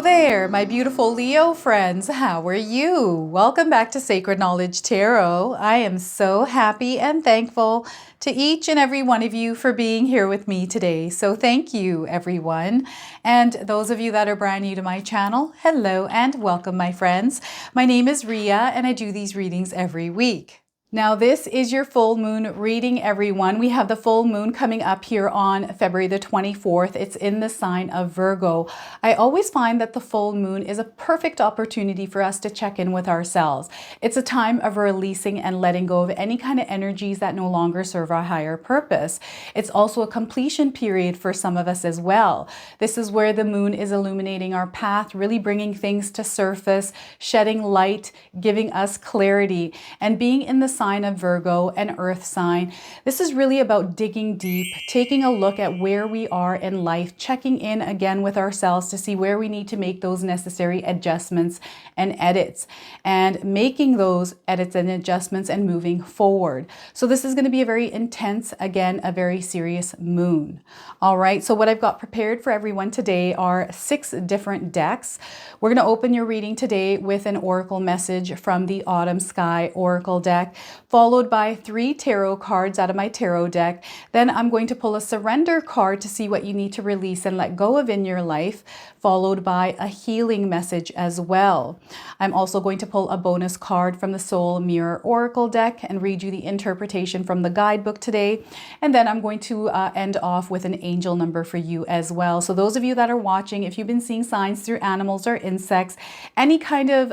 there, my beautiful Leo friends. How are you? Welcome back to Sacred Knowledge Tarot. I am so happy and thankful to each and every one of you for being here with me today. So thank you, everyone. And those of you that are brand new to my channel, hello and welcome, my friends. My name is Ria and I do these readings every week. Now, this is your full moon reading, everyone. We have the full moon coming up here on February the 24th. It's in the sign of Virgo. I always find that the full moon is a perfect opportunity for us to check in with ourselves. It's a time of releasing and letting go of any kind of energies that no longer serve our higher purpose. It's also a completion period for some of us as well. This is where the moon is illuminating our path, really bringing things to surface, shedding light, giving us clarity, and being in the sign of Virgo, an earth sign. This is really about digging deep, taking a look at where we are in life, checking in again with ourselves to see where we need to make those necessary adjustments and edits, and making those edits and adjustments and moving forward. So this is going to be a very intense, again, a very serious moon. All right, so what I've got prepared for everyone today are 6 different decks. We're going to open your reading today with an oracle message from the Autumn Sky Oracle deck, followed by 3 tarot cards out of my tarot deck. Then I'm going to pull a surrender card to see what you need to release and let go of in your life, followed by a healing message as well. I'm also going to pull a bonus card from the Soul Mirror Oracle deck and read you the interpretation from the guidebook today. And then I'm going to end off with an angel number for you as well. So those of you that are watching, if you've been seeing signs through animals or insects, any kind of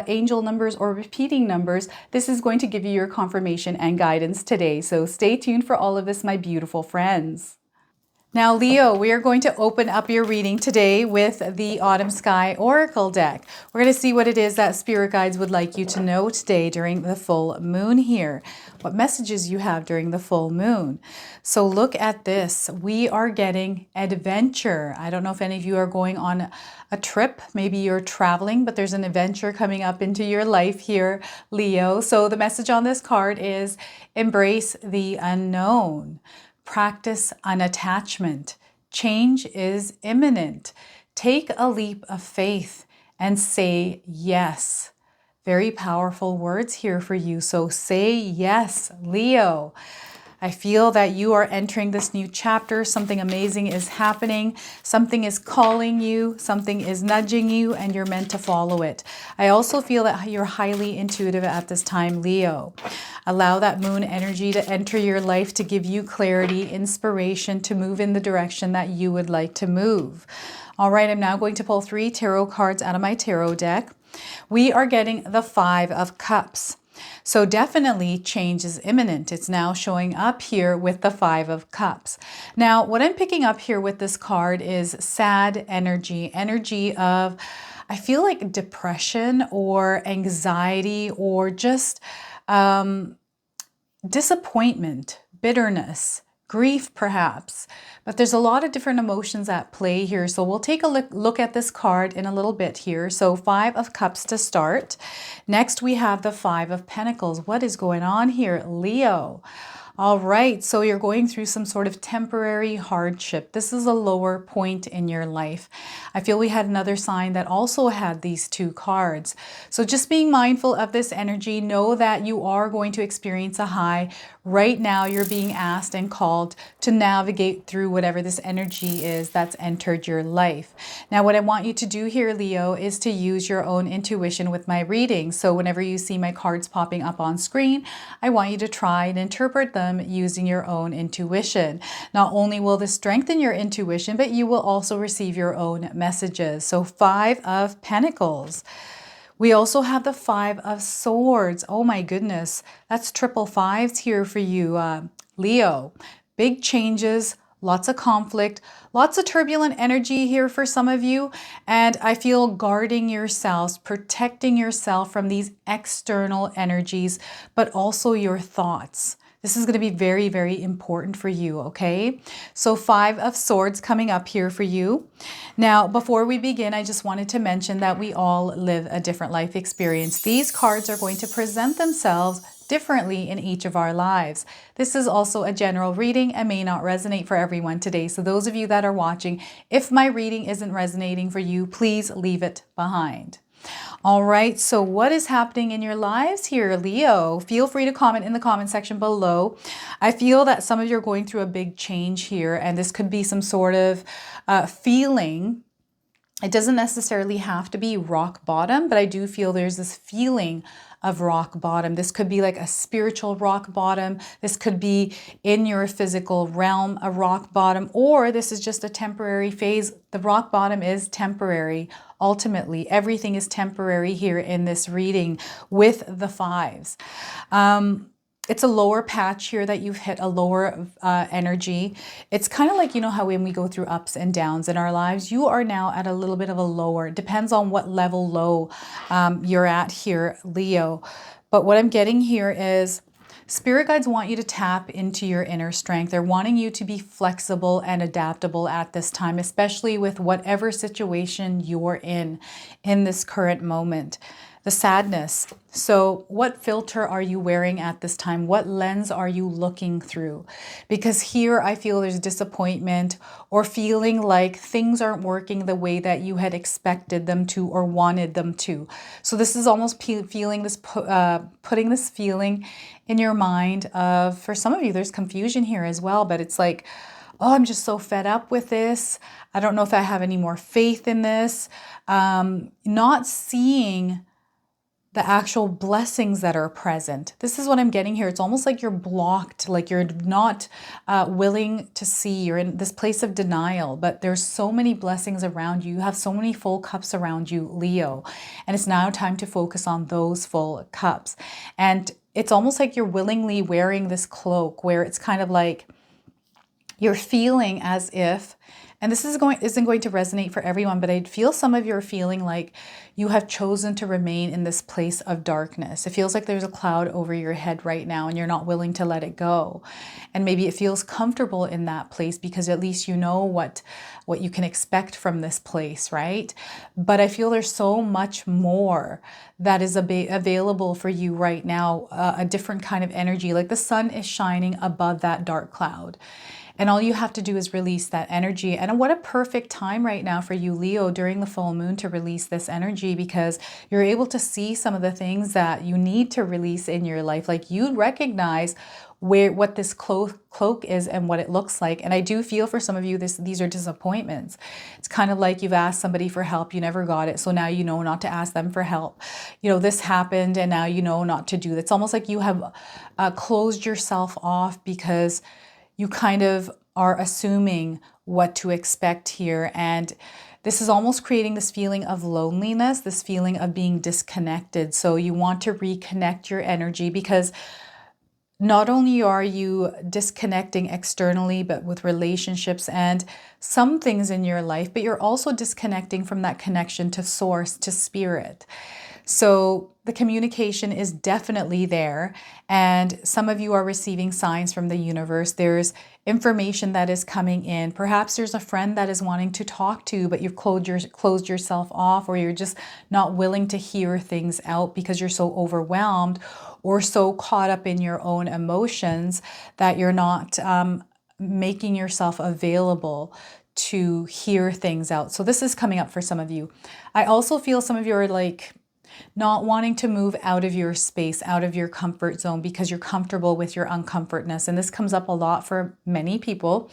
angel numbers or repeating numbers, this is going to give you your confirmation and guidance today. So stay tuned for all of this, my beautiful friends. Now, Leo, we are going to open up your reading today with the Autumn Sky Oracle deck. We're going to see what it is that Spirit Guides would like you to know today during the full moon here. What messages you have during the full moon. So look at this. We are getting adventure. I don't know if any of you are going on a trip. Maybe you're traveling, but there's an adventure coming up into your life here, Leo. So the message on this card is embrace the unknown. Practice unattachment. Change is imminent. Take a leap of faith and say yes. Very powerful words here for you. So say yes, Leo. I feel that you are entering this new chapter. Something amazing is happening. Something is calling you. Something is nudging you, and you're meant to follow it. I also feel that you're highly intuitive at this time, Leo. Allow that moon energy to enter your life to give you clarity, inspiration to move in the direction that you would like to move. All right, I'm now going to pull 3 tarot cards out of my tarot deck. We are getting the 5 of Cups. So definitely change is imminent. It's now showing up here with the 5 of Cups. Now, what I'm picking up here with this card is sad energy, energy of, I feel like depression or anxiety or just disappointment, bitterness, grief perhaps, but there's a lot of different emotions at play here. So we'll take a look at this card in a little bit here. So 5 of Cups to start. Next we have the 5 of Pentacles. What is going on here, Leo? All right, so you're going through some sort of temporary hardship. This is a lower point in your life. I feel we had another sign that also had these 2 cards. So just being mindful of this energy, know that you are going to experience a high. Right now, you're being asked and called to navigate through whatever this energy is that's entered your life. Now, what I want you to do here, Leo, is to use your own intuition with my reading. So whenever you see my cards popping up on screen, I want you to try and interpret them using your own intuition. Not only will this strengthen your intuition, but you will also receive your own messages. So 5 of Pentacles. We also have the 5 of Swords. Oh my goodness, that's triple 5s here for you, Leo. Big changes, lots of conflict, lots of turbulent energy here for some of you. And I feel guarding yourselves, protecting yourself from these external energies, but also your thoughts. This is going to be very, very important for you, okay? So 5 of Swords coming up here for you. Now, before we begin, I just wanted to mention that we all live a different life experience. These cards are going to present themselves differently in each of our lives. This is also a general reading and may not resonate for everyone today. So those of you that are watching, if my reading isn't resonating for you, please leave it behind. All right, so what is happening in your lives here, Leo? Feel free to comment in the comment section below. I feel that some of you are going through a big change here, and this could be some sort of feeling. It doesn't necessarily have to be rock bottom, but I do feel there's this feeling of rock bottom. This could be like a spiritual rock bottom. This could be in your physical realm, a rock bottom, or this is just a temporary phase. The rock bottom is temporary. Ultimately, everything is temporary here in this reading with the 5s. It's a lower patch here that you've hit, a lower energy. It's kind of like, you know, how when we go through ups and downs in our lives, you are now at a little bit of a lower. It depends on what level low you're at here, Leo. But what I'm getting here is Spirit guides want you to tap into your inner strength. They're wanting you to be flexible and adaptable at this time, especially with whatever situation you're in this current moment. The sadness. So what filter are you wearing at this time? What lens are you looking through? Because here I feel there's disappointment or feeling like things aren't working the way that you had expected them to or wanted them to. So this is almost feeling this, putting this feeling in your mind of, for some of you, there's confusion here as well, but it's like, oh, I'm just so fed up with this. I don't know if I have any more faith in this. Not seeing the actual blessings that are present. This is what I'm getting here. It's almost like you're blocked, like you're not willing to see. You're in this place of denial, but there's so many blessings around you. You have so many full cups around you, Leo. And it's now time to focus on those full cups. And it's almost like you're willingly wearing this cloak where it's kind of like you're feeling as if, and this isn't going to resonate for everyone, but I feel some of you are feeling like you have chosen to remain in this place of darkness. It feels like there's a cloud over your head right now and you're not willing to let it go. And maybe it feels comfortable in that place because at least you know what you can expect from this place, right? But I feel there's so much more that is available for you right now, a different kind of energy, like the sun is shining above that dark cloud. And all you have to do is release that energy. And what a perfect time right now for you, Leo, during the full moon to release this energy, because you're able to see some of the things that you need to release in your life. Like you recognize what this cloak is and what it looks like. And I do feel for some of you, these are disappointments. It's kind of like you've asked somebody for help, you never got it. So now you know not to ask them for help. You know, this happened and now you know not to do it. It's almost like you have closed yourself off because you kind of are assuming what to expect here. And this is almost creating this feeling of loneliness, this feeling of being disconnected. So you want to reconnect your energy because not only are you disconnecting externally, but with relationships and some things in your life, but you're also disconnecting from that connection to source, to spirit. So the communication is definitely there, and some of you are receiving signs from the universe. There's information that is coming in. Perhaps there's a friend that is wanting to talk to, but you've closed yourself off, or you're just not willing to hear things out because you're so overwhelmed or so caught up in your own emotions that you're not making yourself available to hear things out. So this is coming up for some of you. I also feel some of you are like not wanting to move out of your space, out of your comfort zone because you're comfortable with your uncomfortness. And this comes up a lot for many people,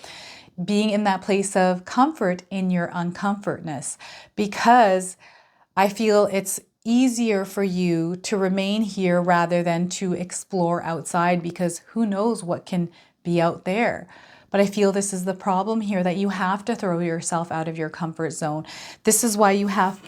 being in that place of comfort in your uncomfortness, because I feel it's easier for you to remain here rather than to explore outside, because who knows what can be out there. But I feel this is the problem here, that you have to throw yourself out of your comfort zone. This is why you have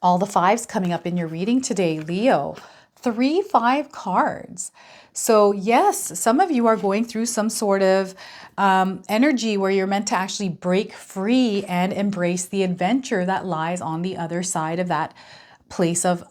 all the 5s coming up in your reading today, Leo. 3 5 cards. So yes, some of you are going through some sort of energy where you're meant to actually break free and embrace the adventure that lies on the other side of that place of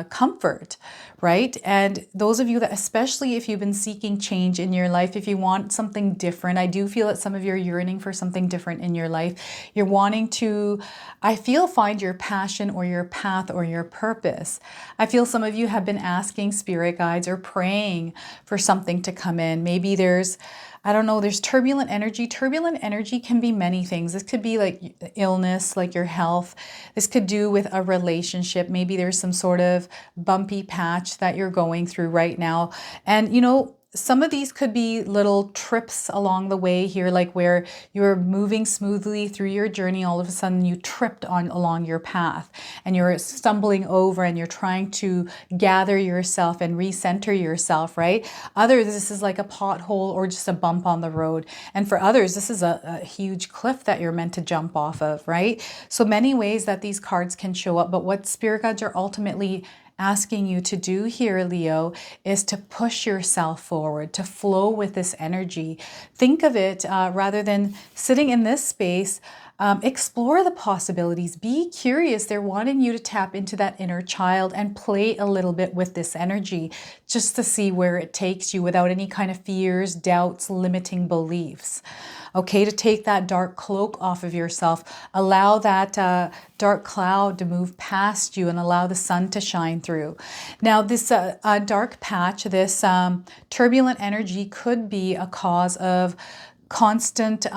comfort, right? And those of you that, especially if you've been seeking change in your life, if you want something different, I do feel that some of you are yearning for something different in your life. You're wanting to, I feel, find your passion or your path or your purpose. I feel some of you have been asking spirit guides or praying for something to come in. Maybe there's, I don't know, there's turbulent energy. Turbulent energy can be many things. This could be like illness, like your health. This could do with a relationship. Maybe there's some sort of bumpy patch that you're going through right now. And, you know, some of these could be little trips along the way here, like where you're moving smoothly through your journey. All of a sudden you tripped along your path and you're stumbling over and you're trying to gather yourself and recenter yourself, right? Others, this is like a pothole or just a bump on the road. And for others, this is a huge cliff that you're meant to jump off of, right? So many ways that these cards can show up, but what spirit guides are ultimately asking you to do here, Leo, is to push yourself forward, to flow with this energy. Think of it rather than sitting in this space, explore the possibilities, be curious. They're wanting you to tap into that inner child and play a little bit with this energy just to see where it takes you without any kind of fears, doubts, limiting beliefs. Okay, to take that dark cloak off of yourself, allow that dark cloud to move past you and allow the sun to shine through. Now, this dark patch, this turbulent energy could be a cause of constant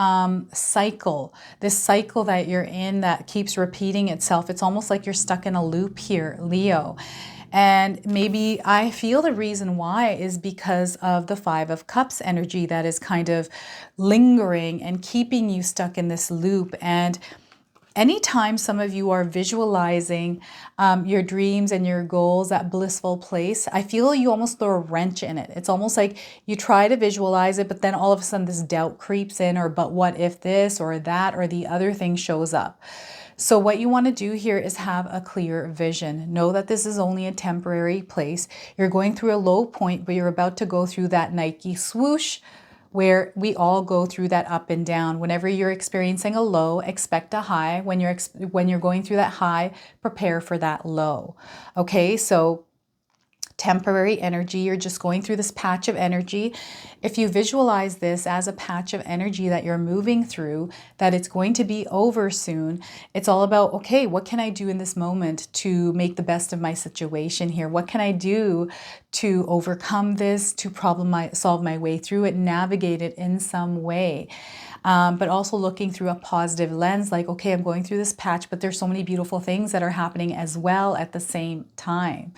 cycle, this cycle that you're in that keeps repeating itself. It's almost like you're stuck in a loop here, Leo. And maybe I feel the reason why is because of the Five of Cups energy that is kind of lingering and keeping you stuck in this loop. And anytime some of you are visualizing your dreams and your goals, that blissful place, I feel you almost throw a wrench in it. It's almost like you try to visualize it, but then all of a sudden this doubt creeps in, or but what if this or that or the other thing shows up. So what you want to do here is have a clear vision. Know that this is only a temporary place. You're going through a low point, but you're about to go through that Nike swoosh where we all go through that up and down. Whenever you're experiencing a low, expect a high. When you're going through that high, prepare for that low. Okay, so temporary energy, you're just going through this patch of energy. If you visualize this as a patch of energy that you're moving through, that it's going to be over soon, it's all about, okay, what can I do in this moment to make the best of my situation here? What can I do to overcome this, to solve my way through it, navigate it in some way? But also looking through a positive lens, like, okay, I'm going through this patch, but there's so many beautiful things that are happening as well at the same time.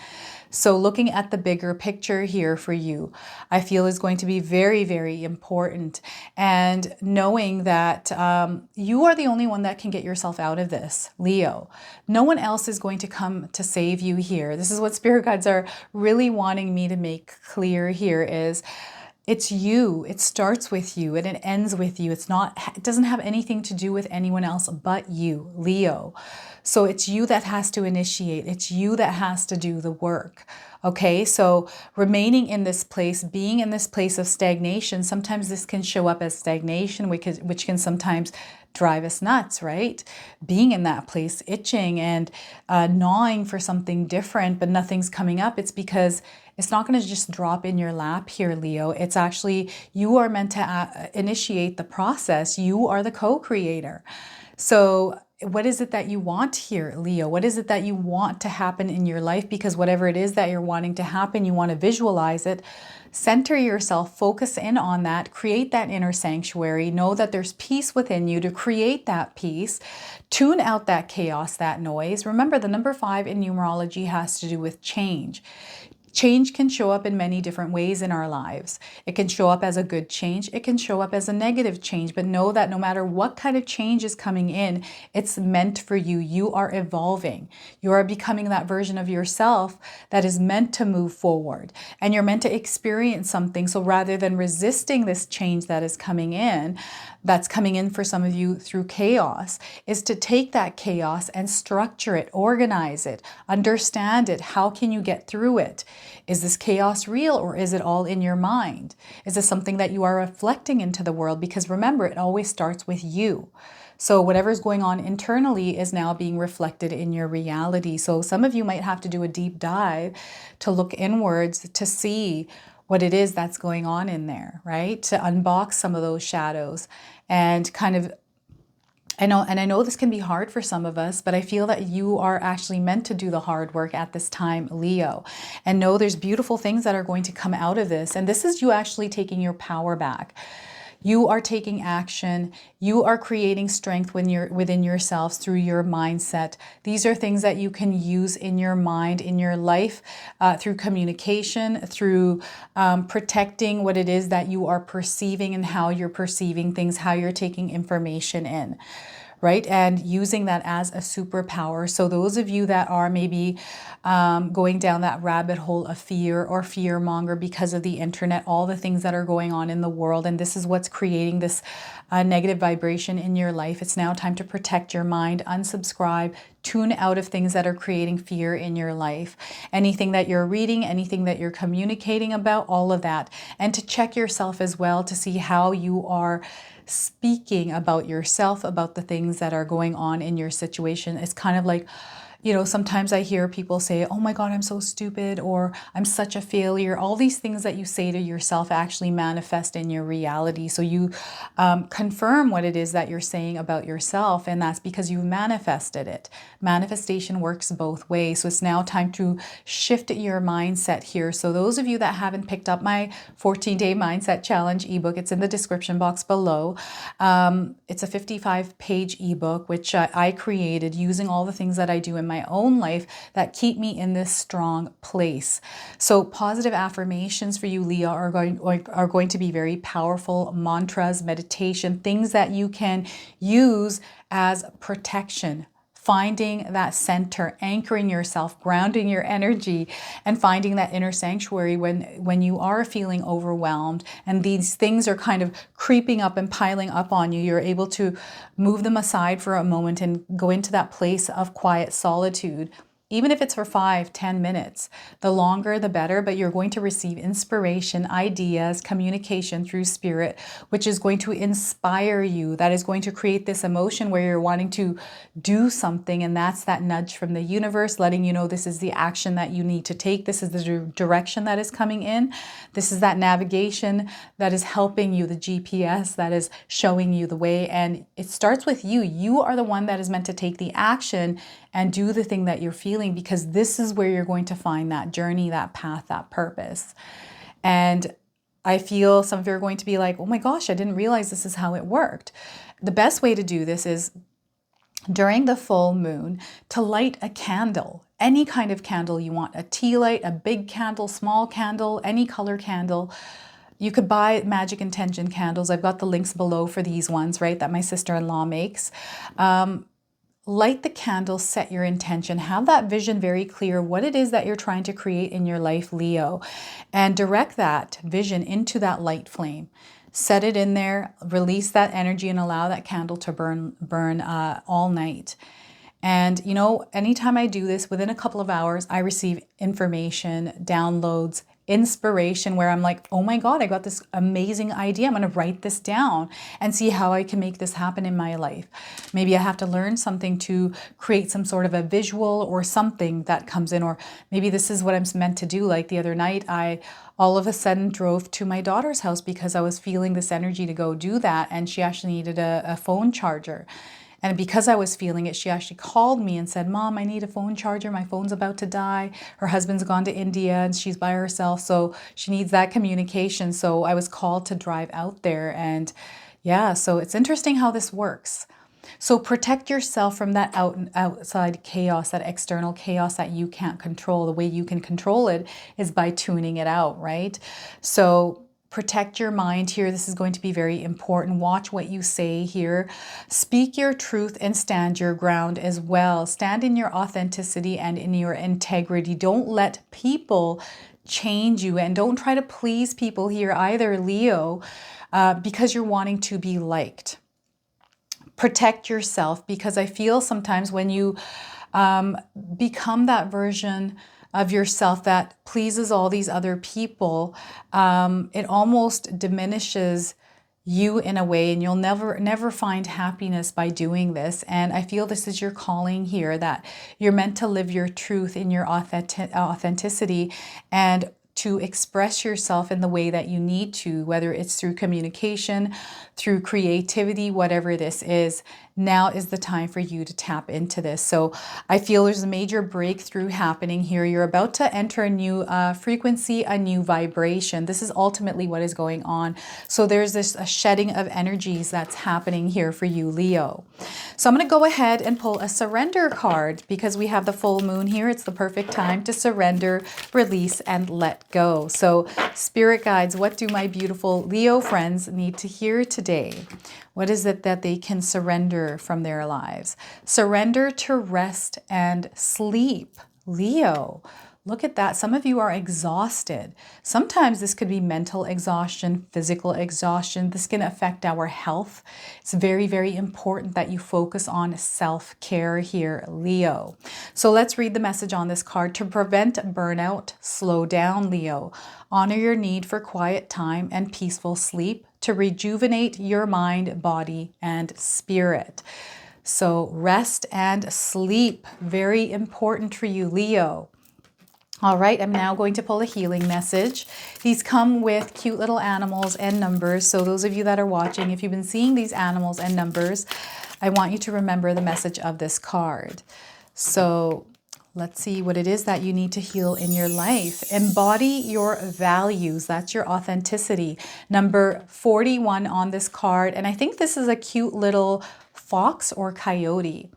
So looking at the bigger picture here for you, I feel is going to be very, very important. And knowing that you are the only one that can get yourself out of this, Leo. No one else is going to come to save you here. This is what spirit guides are really wanting me to make clear here is, it's you. It starts with you and it ends with you. It doesn't have anything to do with anyone else but you, Leo. So it's you that has to initiate. It's you that has to do the work. Okay, so remaining in this place, being in this place of stagnation, sometimes this can show up as stagnation, which can sometimes drive us nuts, right? Being in that place, itching and gnawing for something different, but nothing's coming up. It's because it's not going to just drop in your lap here, Leo. It's actually, you are meant to initiate the process. You are the co-creator. So what is it that you want here, Leo? What is it that you want to happen in your life? Because whatever it is that you're wanting to happen, you want to visualize it. Center yourself, focus in on that, create that inner sanctuary. Know that there's peace within you to create that peace. Tune out that chaos, that noise. Remember, the number 5 in numerology has to do with change. Change can show up in many different ways in our lives. It can show up as a good change. It can show up as a negative change. But know that no matter what kind of change is coming in, it's meant for you. You are evolving. You are becoming that version of yourself that is meant to move forward. And you're meant to experience something. So rather than resisting this change that is coming in, that's coming in for some of you through chaos, is to take that chaos and structure it, organize it, understand it. How can you get through it? Is this chaos real, or is it all in your mind? Is this something that you are reflecting into the world? Because remember, it always starts with you. So whatever's going on internally is now being reflected in your reality. So some of you might have to do a deep dive to look inwards to see what it is that's going on in there, right? To unbox some of those shadows and kind of, I know this can be hard for some of us, but I feel that you are actually meant to do the hard work at this time, Leo. And know there's beautiful things that are going to come out of this. And this is you actually taking your power back. You are taking action. You are creating strength when you're within yourselves through your mindset. These are things that you can use in your mind, in your life, through communication, through protecting what it is that you are perceiving and how you're perceiving things, how you're taking information in. Right? And using that as a superpower. So those of you that are maybe going down that rabbit hole of fear or fear monger because of the internet, all the things that are going on in the world, and this is what's creating this negative vibration in your life. It's now time to protect your mind, unsubscribe, tune out of things that are creating fear in your life. Anything that you're reading, anything that you're communicating about, all of that. And to check yourself as well to see how you are speaking about yourself, about the things that are going on in your situation. It's kind of like, you know, sometimes I hear people say, oh my God, I'm so stupid, or I'm such a failure. All these things that you say to yourself actually manifest in your reality. So you confirm what it is that you're saying about yourself, and that's because you've manifested it. Manifestation works both ways. So it's now time to shift your mindset here. So those of you that haven't picked up my 14-day mindset challenge ebook, it's in the description box below. It's a 55-page ebook, which I created using all the things that I do in my own life that keep me in this strong place. So positive affirmations for you, Leo, are going to be very powerful. Mantras, meditation, things that you can use as protection. Finding that center, anchoring yourself, grounding your energy, and finding that inner sanctuary when you are feeling overwhelmed and these things are kind of creeping up and piling up on you. You're able to move them aside for a moment and go into that place of quiet solitude. Even if it's for 5-10 minutes, the longer the better, but you're going to receive inspiration, ideas, communication through spirit, which is going to inspire you. That is going to create this emotion where you're wanting to do something. And that's that nudge from the universe, letting you know this is the action that you need to take. This is the direction that is coming in. This is that navigation that is helping you, the GPS that is showing you the way. And it starts with you. You are the one that is meant to take the action and do the thing that you're feeling, because this is where you're going to find that journey, that path, that purpose. And I feel some of you are going to be like, oh my gosh, I didn't realize this is how it worked. The best way to do this is during the full moon to light a candle, any kind of candle you want, a tea light, a big candle, small candle, any color candle. You could buy magic intention candles. I've got the links below for these ones, right, that my sister-in-law makes. Light the candle, set your intention, have that vision very clear, what it is that you're trying to create in your life, Leo, and direct that vision into that light flame. Set it in there, release that energy, and allow that candle to burn all night. And, you know, anytime I do this, within a couple of hours, I receive information, downloads, inspiration where I'm like, oh my God, I got this amazing idea. I'm going to write this down and see how I can make this happen in my life. Maybe I have to learn something to create some sort of a visual or something that comes in, or maybe this is what I'm meant to do. Like the other night, I all of a sudden drove to my daughter's house because I was feeling this energy to go do that. And she actually needed a phone charger. And because I was feeling it, she actually called me and said, Mom, I need a phone charger. My phone's about to die. Her husband's gone to India and she's by herself. So she needs that communication. So I was called to drive out there. And yeah, so it's interesting how this works. So protect yourself from that outside chaos, that external chaos that you can't control. The way you can control it is by tuning it out, right? So protect your mind here. This is going to be very important. Watch what you say here. Speak your truth and stand your ground as well. Stand in your authenticity and in your integrity. Don't let people change you, and don't try to please people here either, Leo, because you're wanting to be liked. Protect yourself, because I feel sometimes when you become that version of yourself that pleases all these other people, it almost diminishes you in a way, and you'll never find happiness by doing this. And I feel this is your calling here, that you're meant to live your truth in your authenticity and to express yourself in the way that you need to, whether it's through communication, through creativity, whatever this is. Now is the time for you to tap into this. So I feel there's a major breakthrough happening here. You're about to enter a new frequency, a new vibration. This is ultimately what is going on. So there's this a shedding of energies that's happening here for you, Leo. So I'm going to go ahead and pull a surrender card because we have the full moon here. It's the perfect time to surrender, release, and let go. So spirit guides, what do my beautiful Leo friends need to hear today? What is it that they can surrender from their lives? Surrender to rest and sleep. Leo, look at that. Some of you are exhausted. Sometimes this could be mental exhaustion, physical exhaustion. This can affect our health. It's very, very important that you focus on self-care here, Leo. So let's read the message on this card. To prevent burnout, slow down, Leo. Honor your need for quiet time and peaceful sleep to rejuvenate your mind, body, and spirit. So rest and sleep, very important for you, Leo. All right, I'm now going to pull a healing message. These come with cute little animals and numbers. So those of you that are watching, if you've been seeing these animals and numbers, I want you to remember the message of this card. So let's see what it is that you need to heal in your life. Embody your values. That's your authenticity. Number 41 on this card. And I think this is a cute little fox or coyote.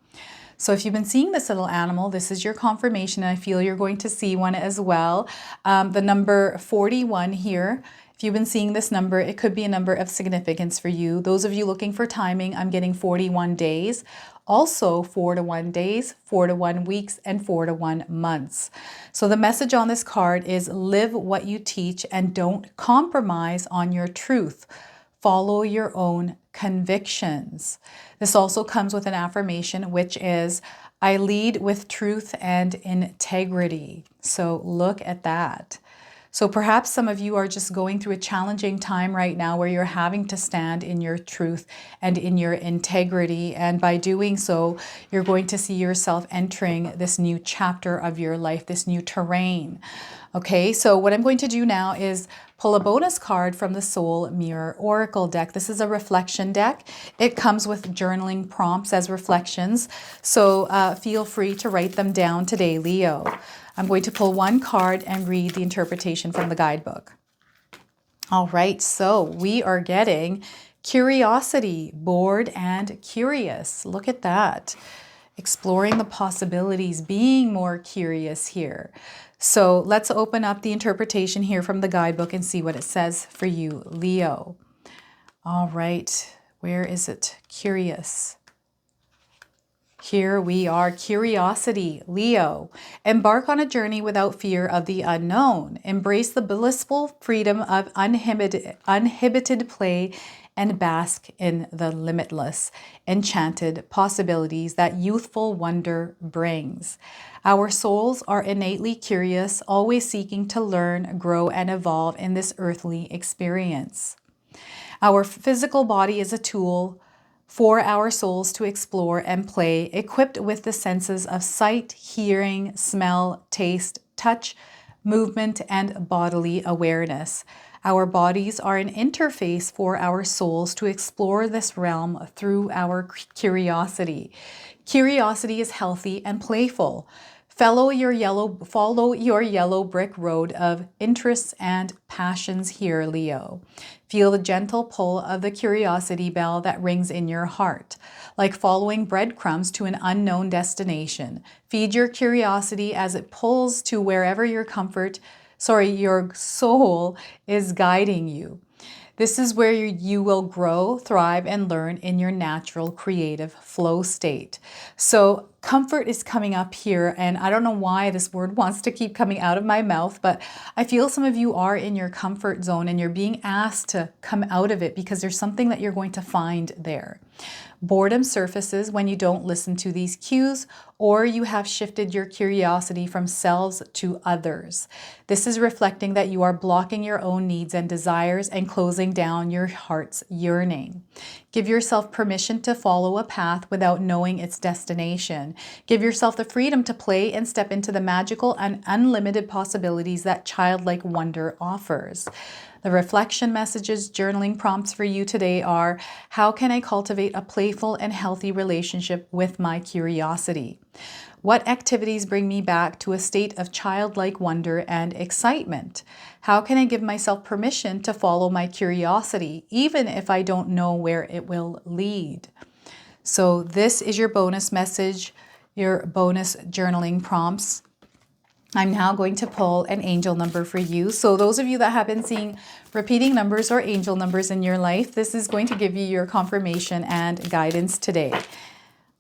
So if you've been seeing this little animal, this is your confirmation. And I feel you're going to see one as well. The number 41 here. If you've been seeing this number, it could be a number of significance for you. Those of you looking for timing, I'm getting 41 days. Also 4 to 1 days, 4 to 1 weeks, and 4 to 1 months. So the message on this card is live what you teach and don't compromise on your truth. Follow your own convictions. This also comes with an affirmation, which is, I lead with truth and integrity. So look at that. So perhaps some of you are just going through a challenging time right now where you're having to stand in your truth and in your integrity. And by doing so, you're going to see yourself entering this new chapter of your life, this new terrain. Okay, so what I'm going to do now is pull a bonus card from the Soul Mirror Oracle deck. This is a reflection deck. It comes with journaling prompts as reflections. So feel free to write them down today, Leo. I'm going to pull one card and read the interpretation from the guidebook. All right, so we are getting curiosity, bored and curious. Look at that. Exploring the possibilities, being more curious here. So let's open up the interpretation here from the guidebook and see what it says for you, Leo. All right, where is it? Curious. Here we are, curiosity, Leo. Embark on a journey without fear of the unknown. Embrace the blissful freedom of uninhibited play and bask in the limitless, enchanted possibilities that youthful wonder brings. Our souls are innately curious, always seeking to learn, grow, and evolve in this earthly experience. Our physical body is a tool for our souls to explore and play, equipped with the senses of sight, hearing, smell, taste, touch, movement, and bodily awareness. Our bodies are an interface for our souls to explore this realm through our curiosity. Curiosity is healthy and playful. Follow your yellow brick road of interests and passions here, Leo. Feel the gentle pull of the curiosity bell that rings in your heart, like following breadcrumbs to an unknown destination. Feed your curiosity as it pulls to wherever your soul is guiding you. This is where you will grow, thrive, and learn in your natural creative flow state. So comfort is coming up here, and I don't know why this word wants to keep coming out of my mouth, but I feel some of you are in your comfort zone and you're being asked to come out of it because there's something that you're going to find there. Boredom surfaces when you don't listen to these cues, or you have shifted your curiosity from selves to others. This is reflecting that you are blocking your own needs and desires and closing down your heart's yearning. Give yourself permission to follow a path without knowing its destination. Give yourself the freedom to play and step into the magical and unlimited possibilities that childlike wonder offers. The reflection messages, journaling prompts for you today are, how can I cultivate a playful and healthy relationship with my curiosity? What activities bring me back to a state of childlike wonder and excitement? How can I give myself permission to follow my curiosity, even if I don't know where it will lead? So this is your bonus message, your bonus journaling prompts. I'm now going to pull an angel number for you. So those of you that have been seeing repeating numbers or angel numbers in your life, this is going to give you your confirmation and guidance today.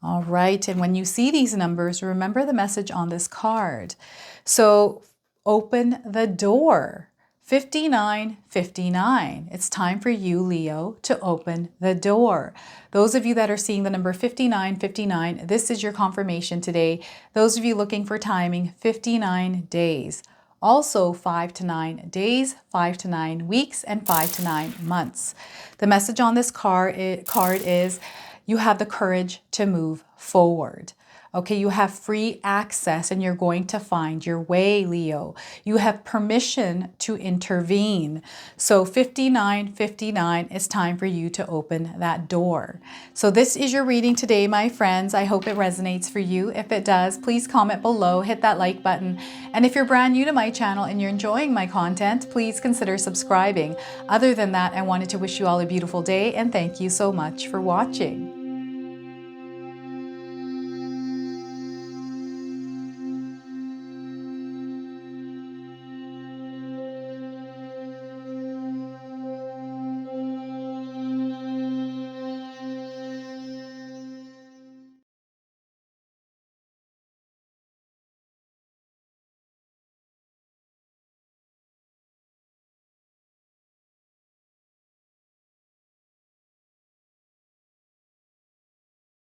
All right, and when you see these numbers, remember the message on this card. So open the door. 5959. It's time for you, Leo, to open the door. Those of you that are seeing the number 5959, this is your confirmation today. Those of you looking for timing, 59 days. Also 5 to 9 days, 5 to 9 weeks, and 5 to 9 months. The message on this card is you have the courage to move forward. Okay, you have free access and you're going to find your way, Leo. You have permission to intervene. So 5959, it's time for you to open that door. So this is your reading today, my friends. I hope it resonates for you. If it does, please comment below, hit that like button. And if you're brand new to my channel and you're enjoying my content, please consider subscribing. Other than that, I wanted to wish you all a beautiful day and thank you so much for watching.